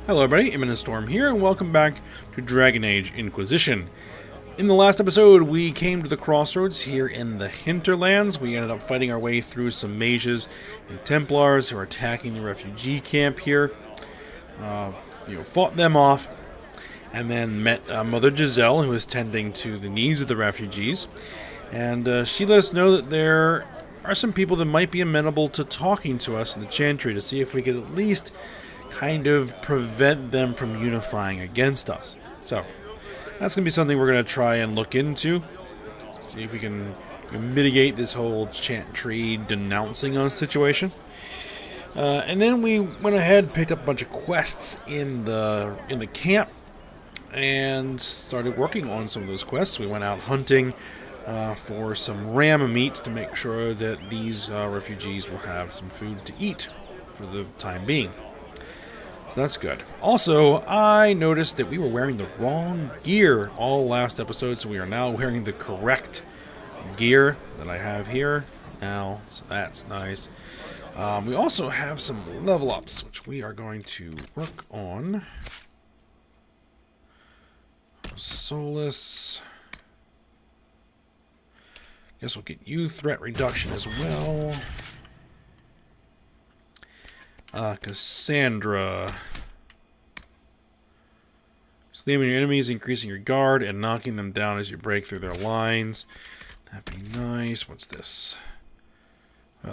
Hello everybody, Imminent Storm here, and welcome back to Dragon Age Inquisition. In the last episode, we came to the crossroads here in the hinterlands. We ended up fighting our way through some mages and templars who are attacking the refugee camp here. Fought them off, and then met Mother Giselle, who was tending to the needs of the refugees. And she let us know that there are some people that might be amenable to talking to us in the Chantry to see if we could at least kind of prevent them from unifying against us. So that's going to be something we're going to try and look into. See if we can mitigate this whole Chantry denouncing us situation. And then we went ahead, picked up a bunch of quests in the camp, and started working on some of those quests. We went out hunting for some ram meat to make sure that these refugees will have some food to eat for the time being. So that's good. Also, I noticed that we were wearing the wrong gear all last episode, so we are now wearing the correct gear that I have here now, so that's nice. We also have some level ups, which we are going to work on. Solus. Guess we'll get you threat reduction as well. Cassandra. Slamming your enemies, increasing your guard, and knocking them down as you break through their lines. That'd be nice. What's this?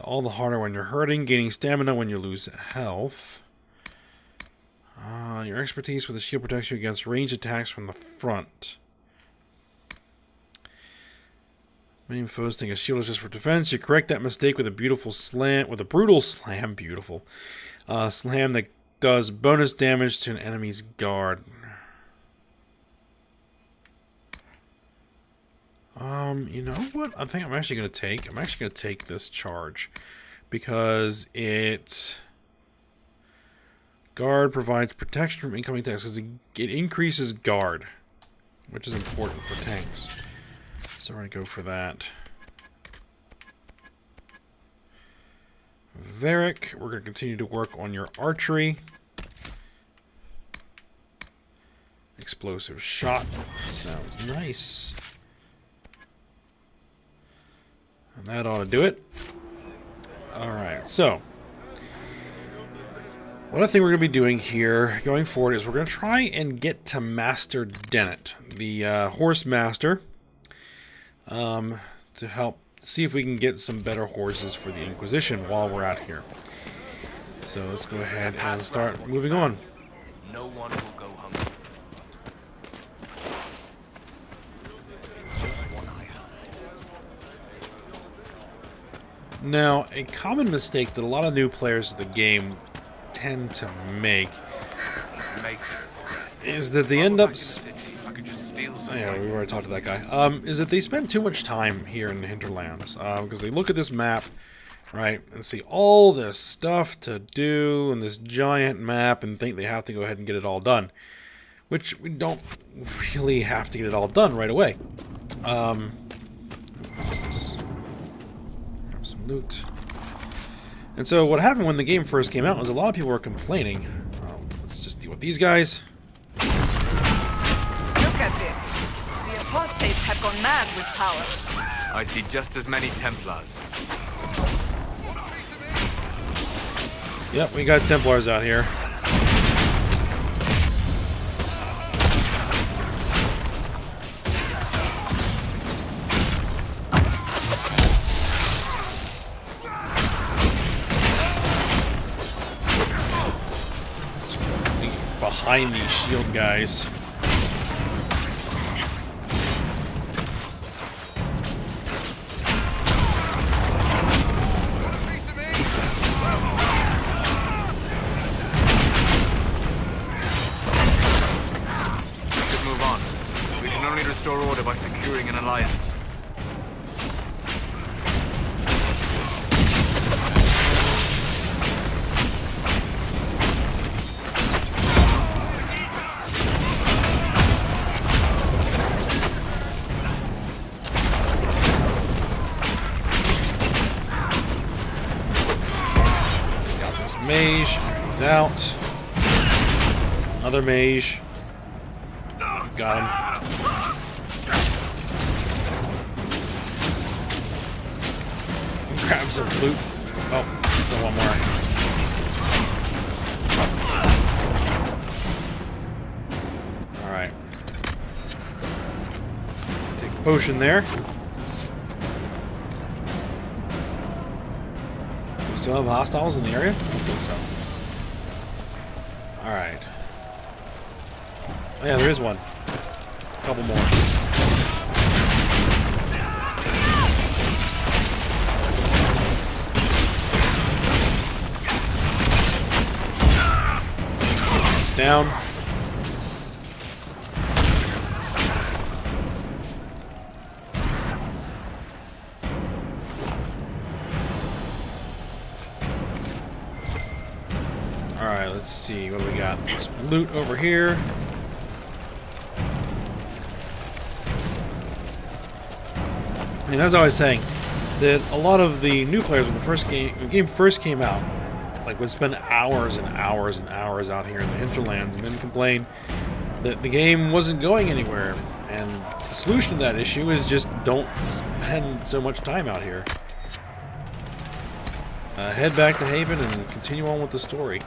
All the harder when you're hurting, gaining stamina when you lose health. Your expertise with the shield protects you against ranged attacks from the front. Many foes think a shield is just for defense. You correct that mistake with a brutal slam, slam that does bonus damage to an enemy's guard. You know what? I think I'm actually going to take this charge because guard provides protection from incoming attacks because it increases guard, which is important for tanks. So we're going to go for that. Varric, we're going to continue to work on your archery. Explosive shot. Sounds nice. And that ought to do it. Alright, so what I think we're going to be doing here going forward is we're going to try and get to Master Dennett, the horse master, to help see if we can get some better horses for the Inquisition while we're out here. So let's go ahead and start moving on. No one will go hungry. Now, a common mistake that a lot of new players of the game tend to make is that they end up... yeah, we already talked to that guy. Is that they spend too much time here in the hinterlands. Because they look at this map, right, and see all this stuff to do in this giant map and think they have to go ahead and get it all done. Which we don't really have to get it all done right away. What's this? Grab some loot. And so what happened when the game first came out was a lot of people were complaining. Let's just deal with these guys. Look at this. The apostates have gone mad with power. I see just as many templars. Yep, we got templars out here. Behind these shield guys. Restore order by securing an alliance. Got this mage, he's out. Another mage. Got him. Grab some loot. Oh, still one more. Alright. Take a potion there. We still have hostiles in the area? I don't think so. Alright. Oh yeah, there is one. A couple more. He's down. Alright, let's see. What do we got? Some loot over here. And as I was saying, that a lot of the new players when the game first came out, like would spend hours and hours and hours out here in the hinterlands and then complain that the game wasn't going anywhere. And the solution to that issue is just don't spend so much time out here. Head back to Haven and continue on with the story.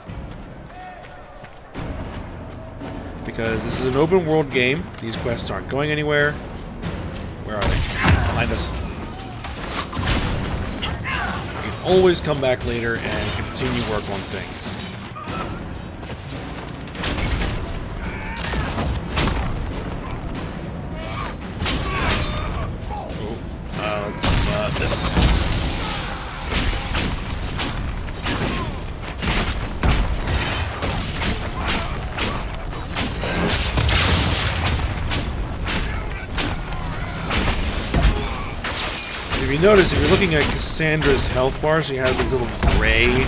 Because this is an open world game, these quests aren't going anywhere. Where are they? Behind us. You can always come back later and continue work on things. Let's this. If you notice, if you're looking at Cassandra's health bar, she has these little gray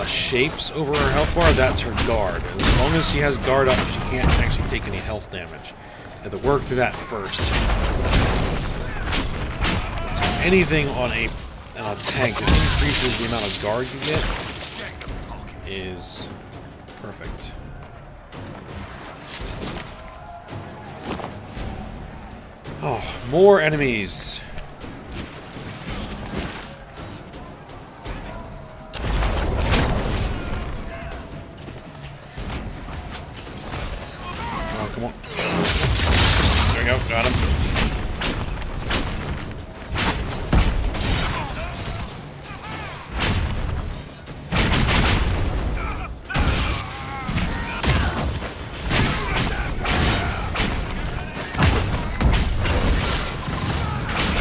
shapes over her health bar. That's her guard. And as long as she has guard up, she can't actually take any health damage. You have to work through that first. So anything on a tank that increases the amount of guard you get is perfect. Oh, more enemies. Come on. There we go, got him.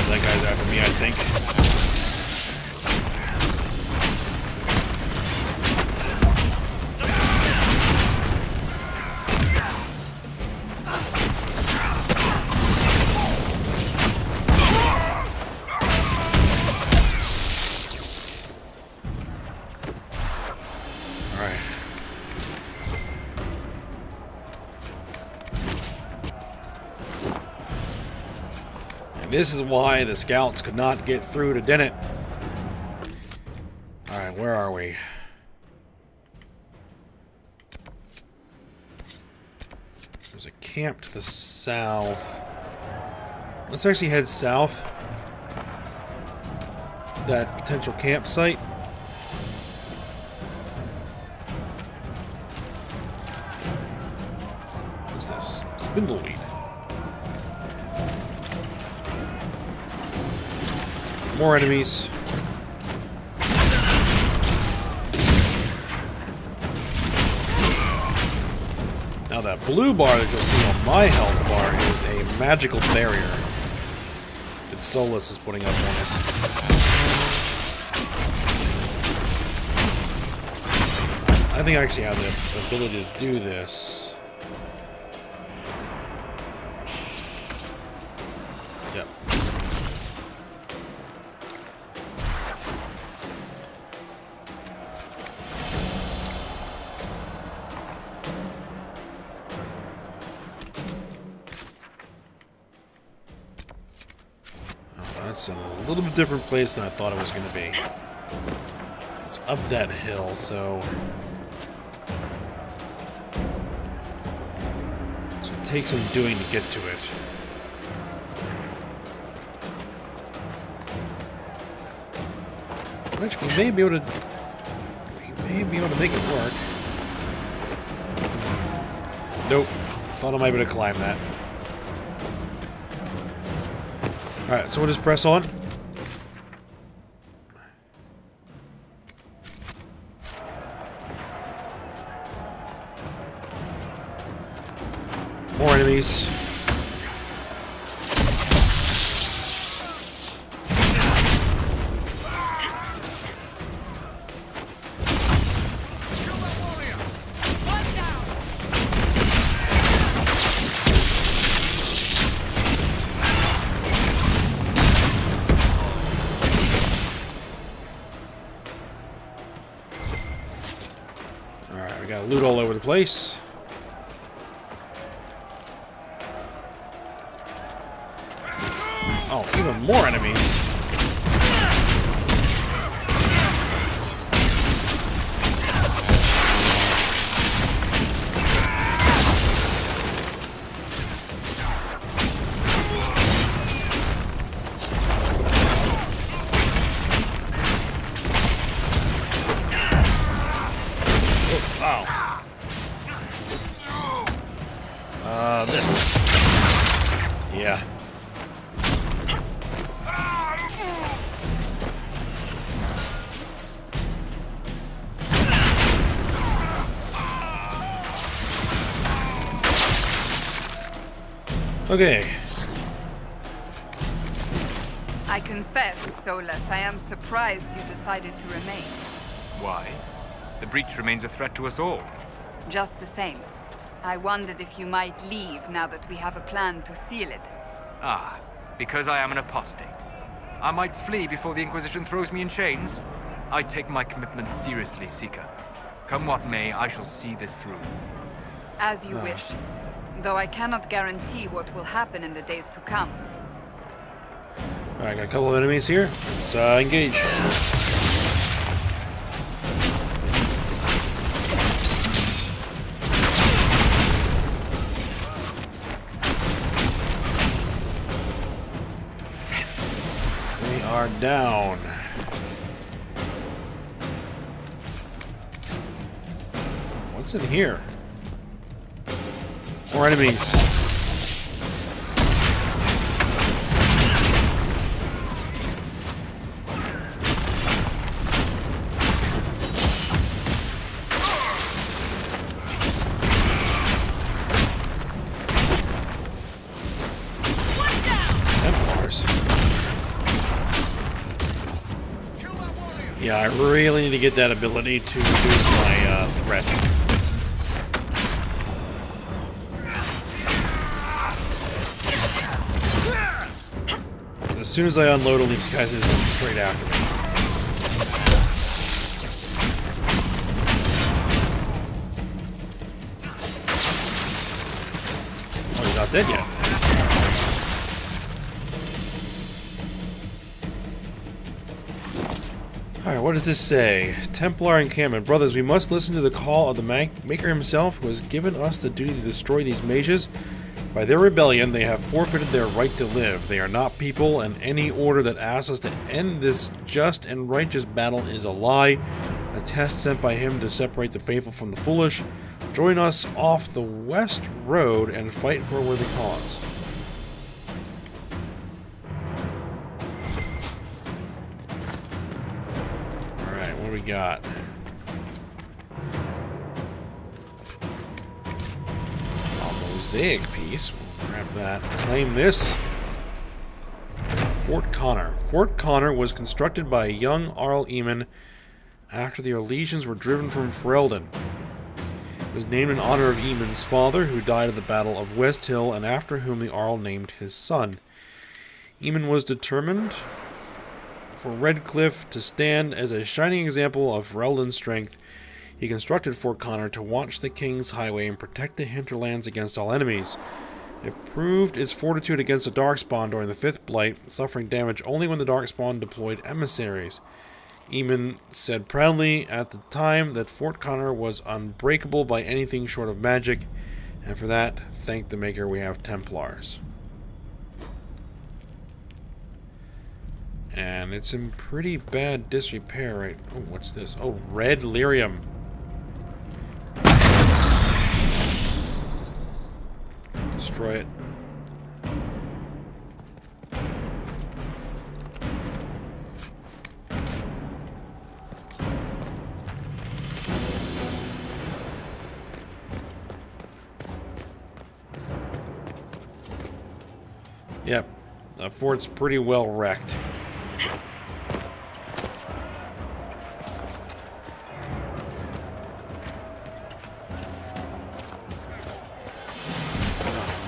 That guy's after me, I think. This is why the scouts could not get through to Dennett. Alright, where are we? There's a camp to the south. Let's actually head south. That potential campsite. What's this? Spindleweed. More enemies. Now that blue bar that you'll see on my health bar is a magical barrier that Solus is putting up on us. I think I actually have the ability to do this. Yep. It's in a little bit different place than I thought it was going to be. It's up that hill, so... take some doing to get to it. Which we may be able to... We may be able to make it work. Nope. Thought I might be able to climb that. Alright, so we'll just press on. More enemies. Alright, we got loot all over the place. Oh, even more enemies. This. Yeah. Okay. I confess, Solus, I am surprised you decided to remain. Why? The breach remains a threat to us all. Just the same. I wondered if you might leave now that we have a plan to seal it. Ah, because I am an apostate. I might flee before the Inquisition throws me in chains. I take my commitment seriously, Seeker. Come what may, I shall see this through. As you wish. Though I cannot guarantee what will happen in the days to come. Alright, got a couple of enemies here. Let's engage. We are down. What's in here? More enemies. Templars. Yeah, I really need to get that ability to reduce my threat. As soon as I unload all these guys, it's going straight after me. Oh, he's not dead yet. Alright, what does this say? Templar encampment. Brothers, we must listen to the call of the Maker himself, who has given us the duty to destroy these mages. By their rebellion, they have forfeited their right to live. They are not people, and any order that asks us to end this just and righteous battle is a lie. A test sent by him to separate the faithful from the foolish. Join us off the west road and fight for a worthy cause. Alright, what do we got? Mosaic piece. We'll grab that. Claim this. Fort Connor. Fort Connor was constructed by a young Arl Eamon after the Orlesians were driven from Ferelden. It was named in honor of Eamon's father, who died at the Battle of West Hill, and after whom the Arl named his son. Eamon was determined for Redcliffe to stand as a shining example of Ferelden's strength. He constructed Fort Connor to watch the King's Highway and protect the hinterlands against all enemies. It proved its fortitude against the Darkspawn during the Fifth Blight, suffering damage only when the Darkspawn deployed emissaries. Eamon said proudly at the time that Fort Connor was unbreakable by anything short of magic, And for that, thank the Maker, we have Templars. And it's in pretty bad disrepair, right? Oh, what's this? Oh, red lyrium. Destroy it. Yep, the fort's pretty well wrecked.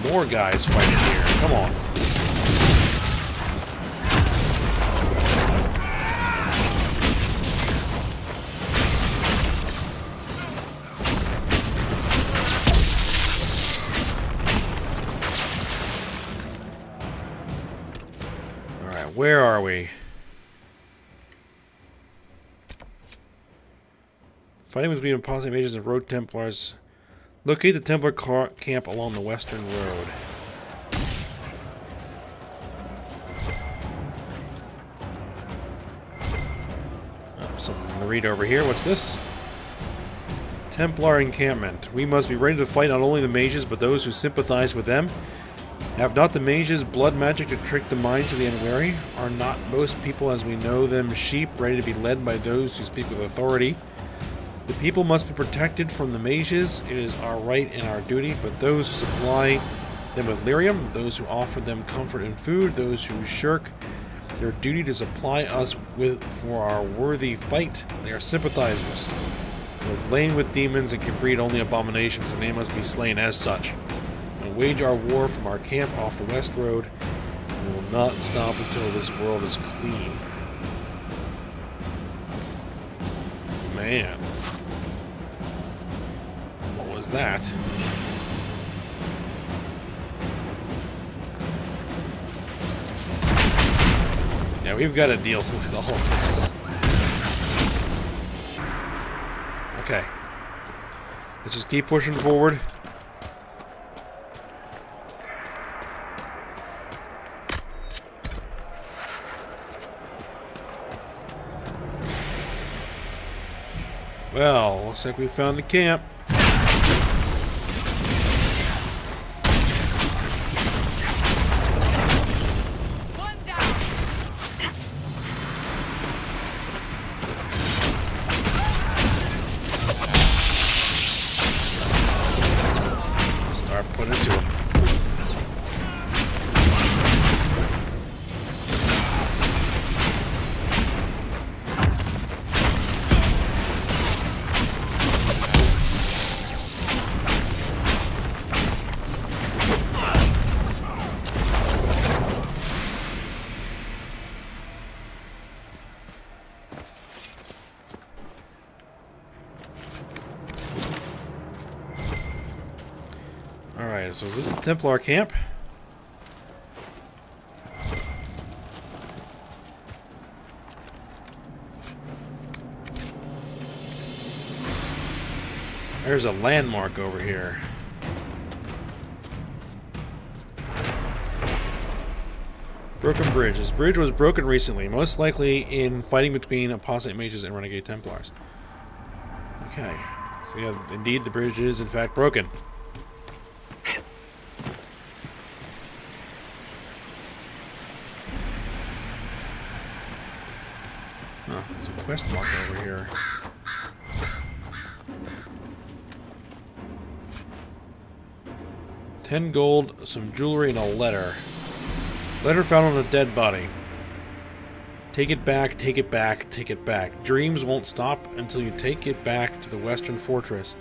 More guys fighting here. Come on. Alright, where are we? Fighting between opposite mages and road Templars. Locate the Templar camp along the western road. Oh, something to read over here. What's this? Templar encampment. We must be ready to fight not only the mages, but those who sympathize with them. Have not the mages blood magic to trick the minds of the unwary? Are not most people as we know them sheep, ready to be led by those who speak with authority? The people must be protected from the mages. It is our right and our duty, but those who supply them with lyrium, those who offer them comfort and food, those who shirk their duty to supply us with for our worthy fight, they are sympathizers. They have lain with demons and can breed only abominations, and they must be slain as such. And wage our war from our camp off the west road, and we will not stop until this world is clean. Man. What was that? Yeah, we've got to deal with all of this. Okay. Let's just keep pushing forward. Well, looks like we found the camp. One down. Start putting it to him. Alright, so is this the Templar camp? There's a landmark over here. Broken bridge. This bridge was broken recently, most likely in fighting between apostate mages and renegade Templars. Okay, so yeah, indeed the bridge is in fact broken. Huh, there's a quest mark over here. $10 gold, some jewelry, and a letter. Letter found on a dead body. Take it back, take it back, take it back. Dreams won't stop until you take it back to the western fortress.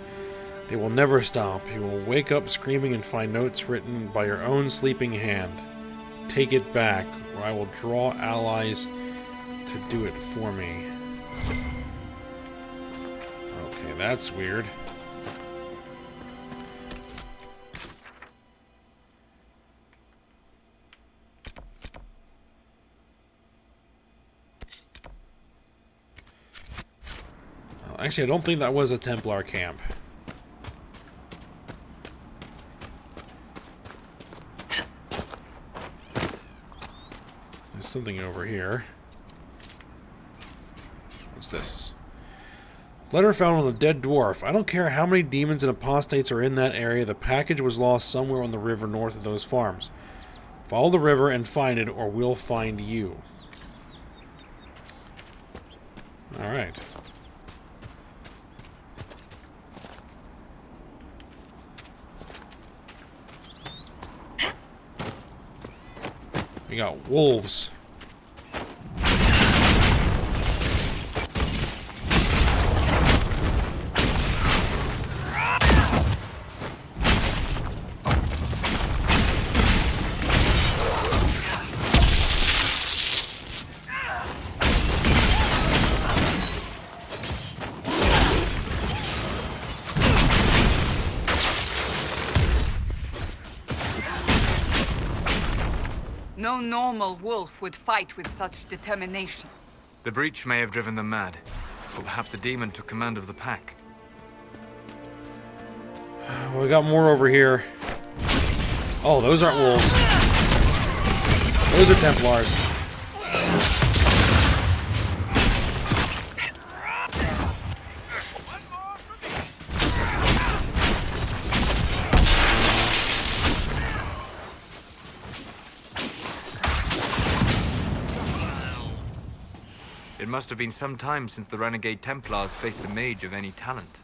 They will never stop. You will wake up screaming and find notes written by your own sleeping hand. Take it back, or I will draw allies to do it for me. Okay, that's weird. Actually, I don't think that was a Templar camp. something over here. What's this? Letter found on the dead dwarf. I don't care how many demons and apostates are in that area. The package was lost somewhere on the river north of those farms. Follow the river and find it, or we'll find you. Alright. We got wolves. No normal wolf would fight with such determination. The breach may have driven them mad. Or perhaps a demon took command of the pack. We got more over here. Oh, those aren't wolves. Those are templars. It must have been some time since the renegade Templars faced a mage of any talent.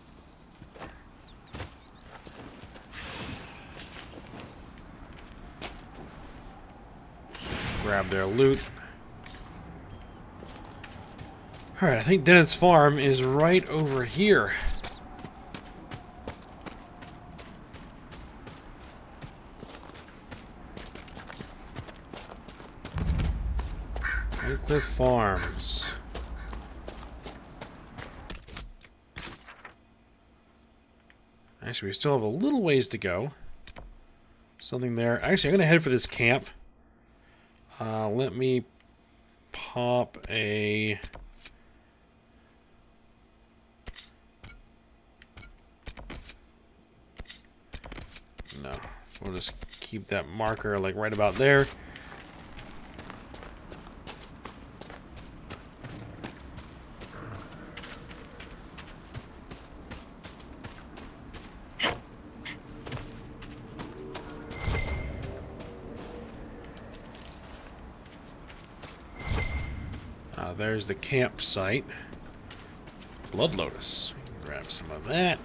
Grab their loot. Alright, I think Dennett's farm is right over here. Cliff Farms. Actually, we still have a little ways to go. Something there. Actually, I'm going to head for this camp. Let me pop a... No. We'll just keep that marker like right about there. There's the campsite. Blood Lotus. Grab some of that.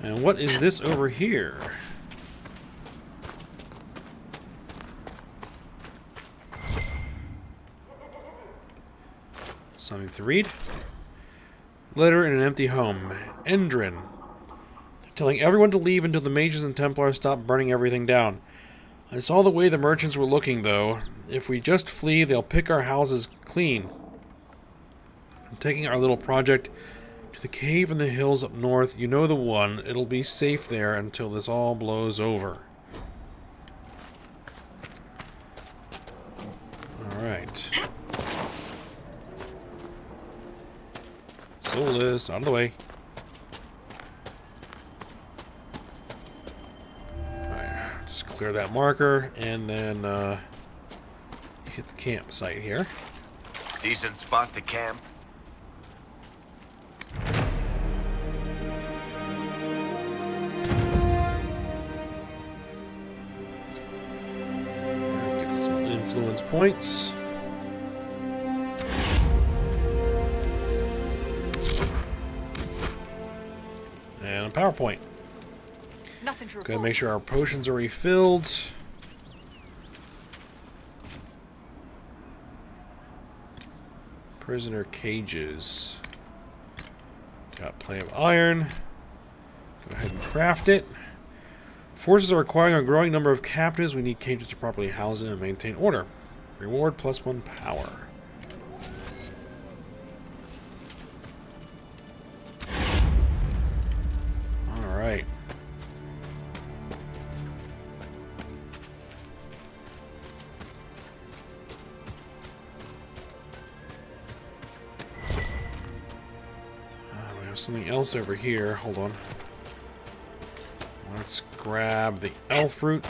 And what is this over here? Something to read. Letter in an empty home. Endrin. Telling everyone to leave until the mages and Templars stop burning everything down. I saw the way the merchants were looking, though. If we just flee, they'll pick our houses clean. I'm taking our little project to the cave in the hills up north. You know the one. It'll be safe there until this all blows over. Alright. Soulless, out of the way. Clear that marker, and then hit the campsite here. Decent spot to camp. Get some influence points. And a PowerPoint. Nothing to report. Gotta make sure our potions are refilled. Prisoner cages. Got plenty of iron. Go ahead and craft it. Forces are requiring a growing number of captives. We need cages to properly house them and maintain order. Reward +1 power. Alright. We have something else over here. Hold on. Let's grab the elf fruit.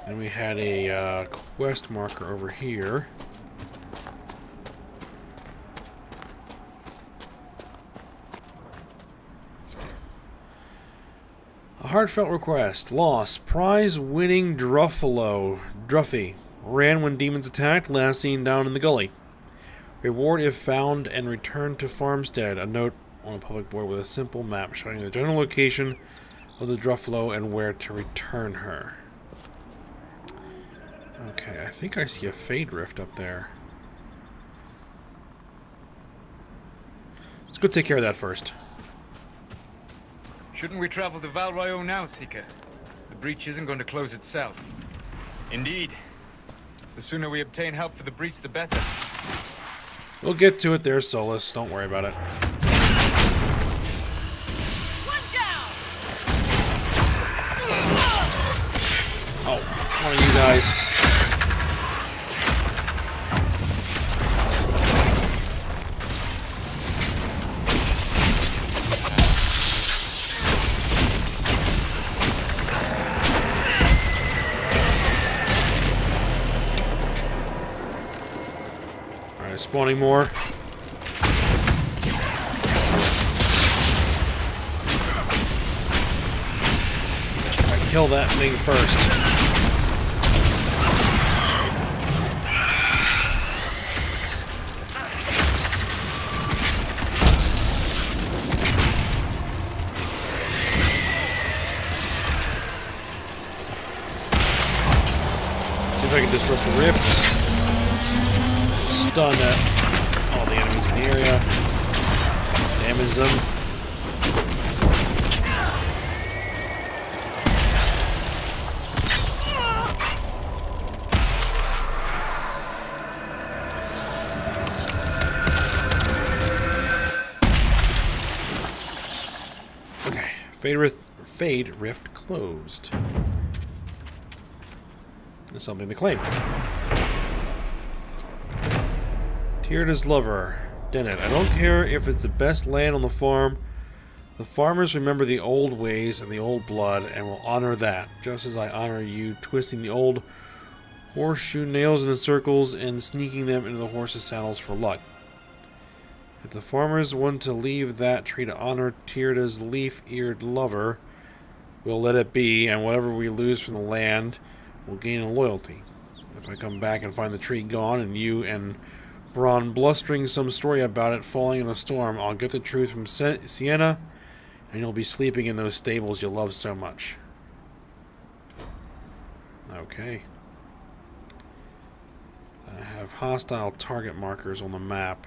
And we had a quest marker over here. A heartfelt request. Loss. Prize-winning Druffy. Ran when demons attacked, last seen down in the gully. Reward if found and returned to Farmstead. A note on a public board with a simple map showing the general location of the Druffalo and where to return her. Okay, I think I see a Fade Rift up there. Let's go take care of that first. Shouldn't we travel to Valrayo now, Seeker? The breach isn't going to close itself. Indeed. The sooner we obtain help for the breach, the better. We'll get to it there, Solus. Don't worry about it. One down. Oh, one of you guys. Spawning more. Alright, kill that thing first. See if I can disrupt the rift. Stun all the enemies in the area. Damage them. Okay. Fade Rift closed. There's something to claim. Thedas lover, Dennett. I don't care if it's the best land on the farm. The farmers remember the old ways and the old blood and will honor that, just as I honor you twisting the old horseshoe nails into circles and sneaking them into the horses' saddles for luck. If the farmers want to leave that tree to honor Thedas' leaf-eared lover, we'll let it be, and whatever we lose from the land will gain a loyalty. If I come back and find the tree gone and you and Braun blustering some story about it falling in a storm, I'll get the truth from Sienna, and you'll be sleeping in those stables you love so much. Okay. I have hostile target markers on the map.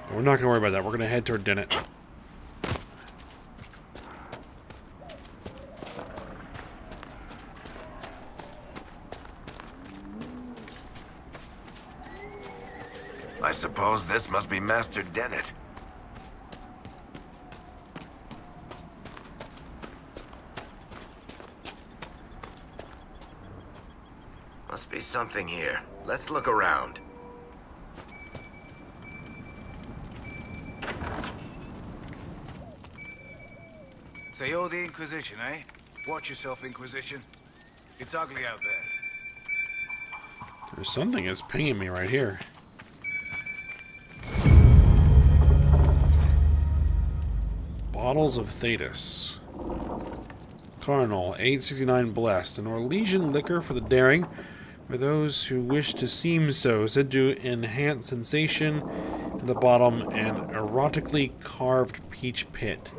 But we're not going to worry about that. We're going to head toward Dennett. I suppose this must be Master Dennett. Must be something here. Let's look around. So you're the Inquisition, eh? Watch yourself, Inquisition. It's ugly out there. There's something that's pinging me right here. Bottles of Thedas. Carnal, 869 blessed. An Orlesian liquor for the daring, for those who wish to seem so, said to enhance sensation. At the bottom, an erotically carved peach pit.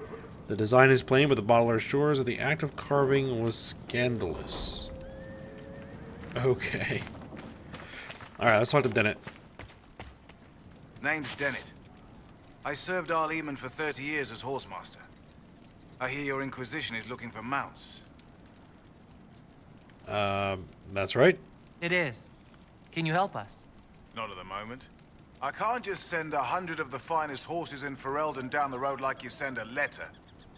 The design is plain, but the bottler assures that the act of carving was scandalous. Okay. Alright, let's talk to Dennett. Name's Dennett. I served Arleman for 30 years as horsemaster. I hear your Inquisition is looking for mounts. That's right. It is. Can you help us? Not at the moment. I can't just send 100 of the finest horses in Ferelden down the road like you send a letter.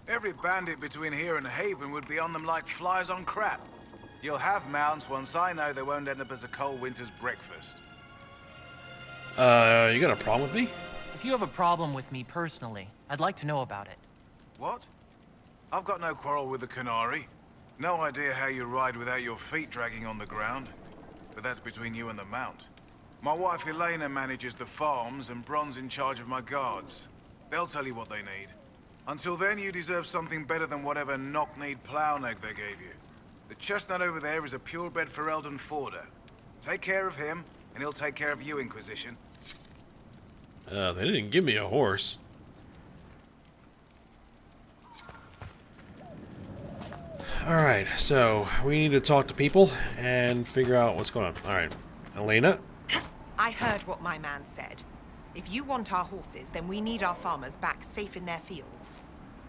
Every bandit between here and Haven would be on them like flies on crap. You'll have mounts once I know they won't end up as a cold winter's breakfast. You got a problem with me? If you have a problem with me personally, I'd like to know about it. What? I've got no quarrel with the Canary. No idea how you ride without your feet dragging on the ground, but that's between you and the mount. My wife Elena manages the farms, and Bron's in charge of my guards. They'll tell you what they need. Until then, you deserve something better than whatever knock-kneed plow neck they gave you. The chestnut over there is a purebred Ferelden forder. Take care of him, and he'll take care of you, Inquisition. They didn't give me a horse. Alright, so we need to talk to people and figure out what's going on. Alright, Elena? I heard what my man said. If you want our horses, then we need our farmers back safe in their fields.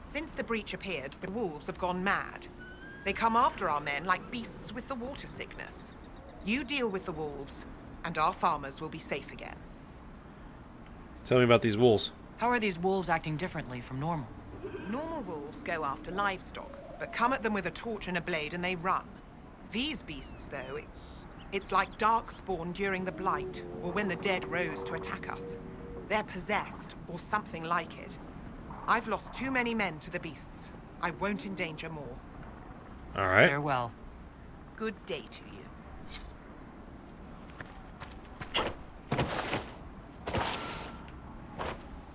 Since the breach appeared, the wolves have gone mad. They come after our men like beasts with the water sickness. You deal with the wolves, and our farmers will be safe again. Tell me about these wolves. How are these wolves acting differently from normal? Normal wolves go after livestock, but come at them with a torch and a blade and they run. These beasts, though, it's like darkspawn during the Blight, or when the dead rose to attack us. They're possessed, or something like it. I've lost too many men to the beasts. I won't endanger more. Alright. Farewell. Good day to you.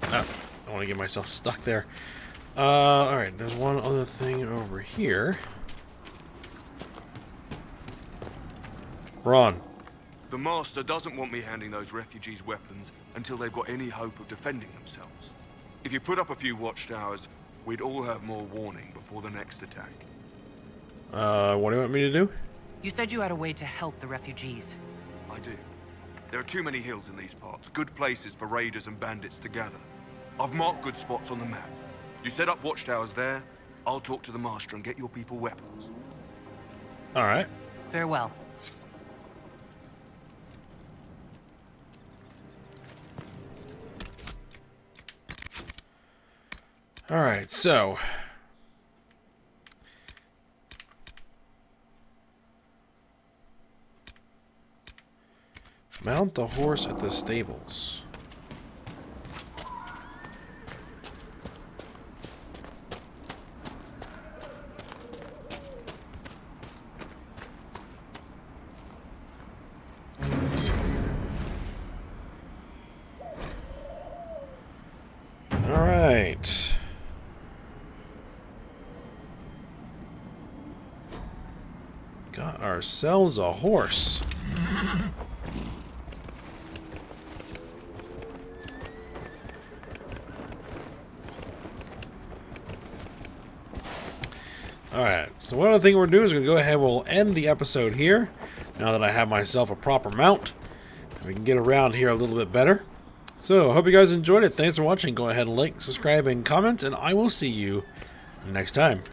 Oh, I want to get myself stuck there. Alright, there's one other thing over here. Ron. The Master doesn't want me handing those refugees weapons until they've got any hope of defending themselves. If you put up a few watchtowers, we'd all have more warning before the next attack. What do you want me to do? You said you had a way to help the refugees. I do. There are too many hills in these parts, good places for raiders and bandits to gather. I've marked good spots on the map. You set up watchtowers there, I'll talk to the Master and get your people weapons. Alright. Farewell. Alright, so mount the horse at the stables. Alright. Got ourselves a horse. Alright, so what I think we're going to do is we're going to go ahead, we'll end the episode here, now that I have myself a proper mount. We can get around here a little bit better. So, I hope you guys enjoyed it. Thanks for watching. Go ahead and like, subscribe, and comment, and I will see you next time.